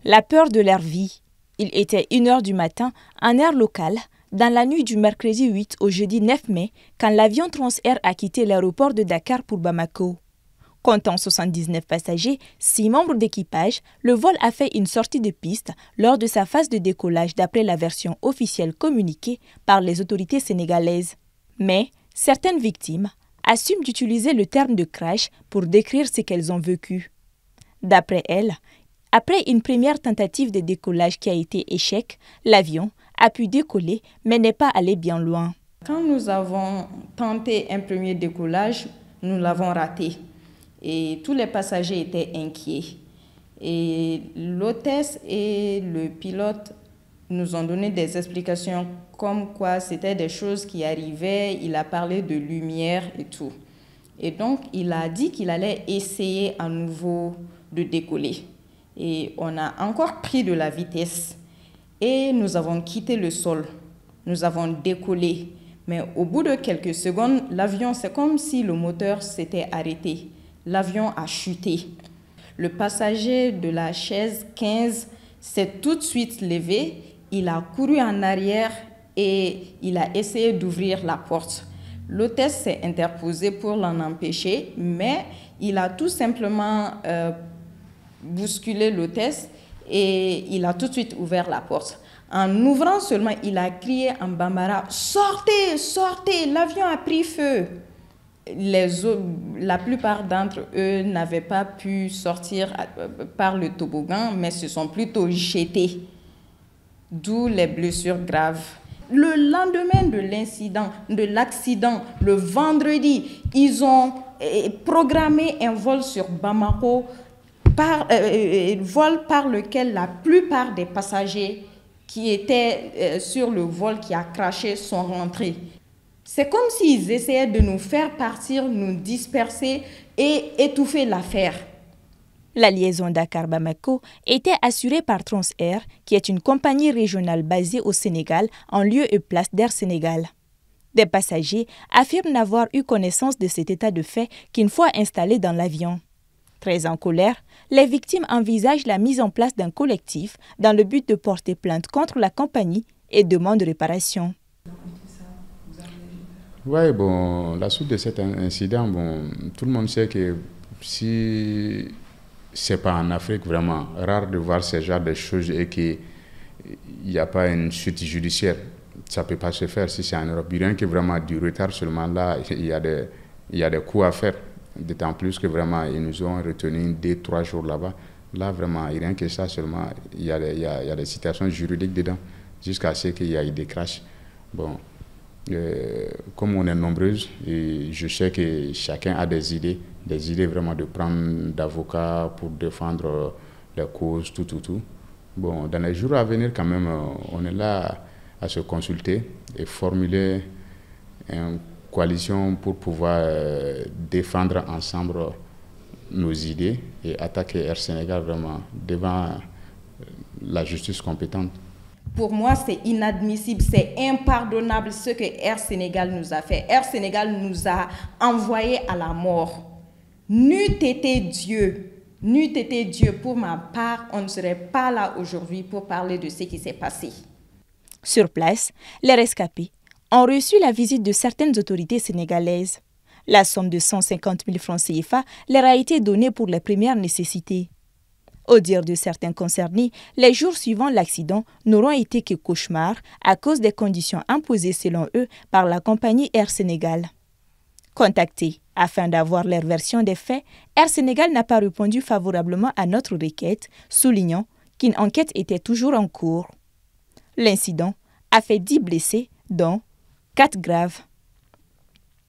La peur de leur vie. Il était 1 h du matin, en heure locale, dans la nuit du mercredi 8 au jeudi 9 mai, quand l'avion Transair a quitté l'aéroport de Dakar pour Bamako. Comptant 79 passagers, 6 membres d'équipage, le vol a fait une sortie de piste lors de sa phase de décollage d'après la version officielle communiquée par les autorités sénégalaises. Mais certaines victimes assument d'utiliser le terme de crash pour décrire ce qu'elles ont vécu. D'après elles, après une première tentative de décollage qui a été échec, l'avion a pu décoller mais n'est pas allé bien loin. Quand nous avons tenté un premier décollage, nous l'avons raté et tous les passagers étaient inquiets. Et l'hôtesse et le pilote nous ont donné des explications comme quoi c'était des choses qui arrivaient, il a parlé de lumière et tout. Et donc il a dit qu'il allait essayer à nouveau de décoller. Et on a encore pris de la vitesse et nous avons quitté le sol. Nous avons décollé. Mais au bout de quelques secondes, l'avion, c'est comme si le moteur s'était arrêté. L'avion a chuté. Le passager de la chaise 15 s'est tout de suite levé. Il a couru en arrière et il a essayé d'ouvrir la porte. L'hôtesse s'est interposée pour l'en empêcher, mais il a tout simplement bousculé l'hôtesse et il a tout de suite ouvert la porte. En ouvrant seulement, il a crié en bambara « Sortez, sortez, l'avion a pris feu !» La plupart d'entre eux n'avaient pas pu sortir par le toboggan, mais se sont plutôt jetés, d'où les blessures graves. Le lendemain de l'incident, de l'accident, le vendredi, ils ont programmé un vol sur Bamako, vol par lequel la plupart des passagers qui étaient sur le vol qui a crashé sont rentrés. C'est comme s'ils essayaient de nous faire partir, nous disperser et étouffer l'affaire. La liaison Dakar-Bamako était assurée par Transair, qui est une compagnie régionale basée au Sénégal en lieu et place d'Air Sénégal. Des passagers affirment n'avoir eu connaissance de cet état de fait qu'une fois installés dans l'avion. Très en colère, les victimes envisagent la mise en place d'un collectif dans le but de porter plainte contre la compagnie et demandent réparation. Oui, bon, la suite de cet incident, bon, tout le monde sait que si ce n'est pas en Afrique, vraiment rare de voir ce genre de choses et qu'il n'y a pas une suite judiciaire. Ça ne peut pas se faire si c'est en Europe. Rien que vraiment du retard seulement là, il y a des coups à faire. D'autant plus que vraiment, ils nous ont retenu 2-3 jours là-bas. Là, vraiment, rien que ça seulement, il y a des situations juridiques dedans, jusqu'à ce qu'il y ait des crashs. Bon, comme on est nombreuses, et je sais que chacun a des idées vraiment de prendre d'avocats pour défendre les causes, tout. Bon, dans les jours à venir, quand même, on est là à se consulter et formuler une coalition pour pouvoir défendre ensemble nos idées et attaquer Air Sénégal vraiment devant la justice compétente. Pour moi, c'est inadmissible, c'est impardonnable ce que Air Sénégal nous a fait. Air Sénégal nous a envoyés à la mort. N'eût été Dieu, pour ma part, on ne serait pas là aujourd'hui pour parler de ce qui s'est passé. Sur place, les rescapés ont reçu la visite de certaines autorités sénégalaises. La somme de 150 000 francs CFA leur a été donnée pour les premières nécessités. Au dire de certains concernés, les jours suivant l'accident n'auront été que cauchemars à cause des conditions imposées selon eux par la compagnie Air Sénégal. Contactés afin d'avoir leur version des faits, Air Sénégal n'a pas répondu favorablement à notre requête, soulignant qu'une enquête était toujours en cours. L'incident a fait 10 blessés, dont 4 graves.